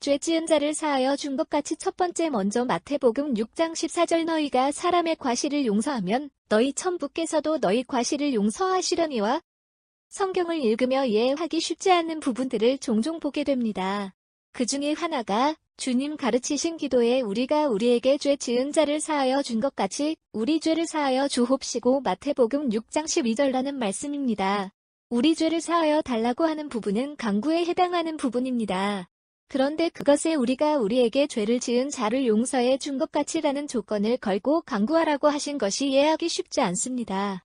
죄 지은 자를 사하여 준 것 같이 첫 번째 먼저 마태복음 6장 14절 너희가 사람의 과실을 용서하면 너희 천부께서도 너희 과실을 용서하시려니와 성경을 읽으며 이해하기 쉽지 않은 부분들을 종종 보게 됩니다. 그 중에 하나가 주님 가르치신 기도에 우리가 우리에게 죄 지은 자를 사하여 준 것 같이 우리 죄를 사하여 주옵시고 마태복음 6장 12절라는 말씀입니다. 우리 죄를 사하여 달라고 하는 부분은 강구에 해당하는 부분입니다. 그런데 그것에 우리가 우리에게 죄를 지은 자를 용서해 준 것 같이라는 조건을 걸고 강구하라고 하신 것이 이해하기 쉽지 않습니다.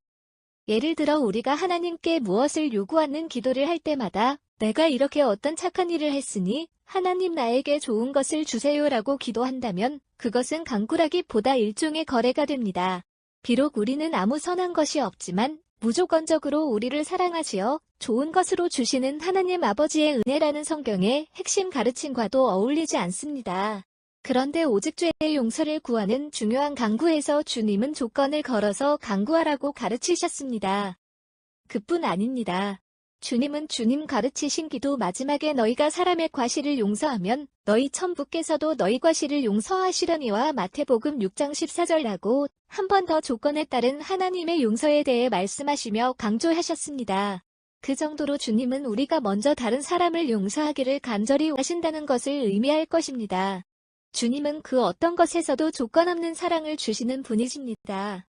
예를 들어 우리가 하나님께 무엇을 요구하는 기도를 할 때마다 내가 이렇게 어떤 착한 일을 했으니 하나님 나에게 좋은 것을 주세요라고 기도한다면 그것은 강구라기보다 일종의 거래가 됩니다. 비록 우리는 아무 선한 것이 없지만 무조건적으로 우리를 사랑하시어 좋은 것으로 주시는 하나님 아버지의 은혜라는 성경의 핵심 가르침과도 어울리지 않습니다. 그런데 오직 죄의 용서를 구하는 중요한 강구에서 주님은 조건을 걸어서 강구하라고 가르치셨습니다. 그뿐 아닙니다. 주님은 주님 가르치신 기도 마지막에 너희가 사람의 과실을 용서하면 너희 천부께서도 너희 과실을 용서하시려니와 마태복음 6장 14절라고 한 번 더 조건에 따른 하나님의 용서에 대해 말씀하시며 강조하셨습니다. 그 정도로 주님은 우리가 먼저 다른 사람을 용서하기를 간절히 하신다는 것을 의미할 것입니다. 주님은 그 어떤 것에서도 조건 없는 사랑을 주시는 분이십니다.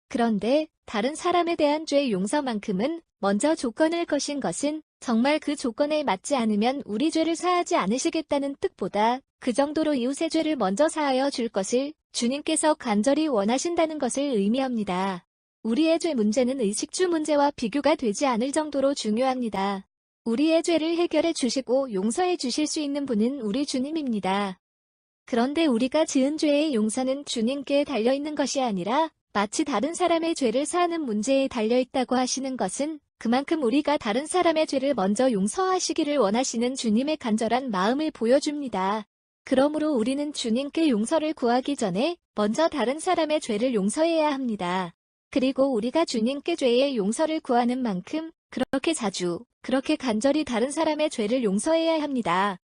그런데 다른 사람에 대한 죄 용서만큼은 먼저 조건을 거신 것은 정말 그 조건에 맞지 않으면 우리 죄를 사하지 않으시겠다는 뜻보다 그 정도로 이웃의 죄를 먼저 사하여 줄 것을 주님께서 간절히 원하신다는 것을 의미합니다. 우리의 죄 문제는 의식주 문제와 비교가 되지 않을 정도로 중요합니다. 우리의 죄를 해결해 주시고 용서해 주실 수 있는 분은 우리 주님입니다. 그런데 우리가 지은 죄의 용서는 주님께 달려있는 것이 아니라 마치 다른 사람의 죄를 사하는 문제에 달려있다고 하시는 것은 그만큼 우리가 다른 사람의 죄를 먼저 용서하시기를 원하시는 주님의 간절한 마음을 보여줍니다. 그러므로 우리는 주님께 용서를 구하기 전에 먼저 다른 사람의 죄를 용서해야 합니다. 그리고 우리가 주님께 죄의 용서를 구하는 만큼 그렇게 자주, 그렇게 간절히 다른 사람의 죄를 용서해야 합니다.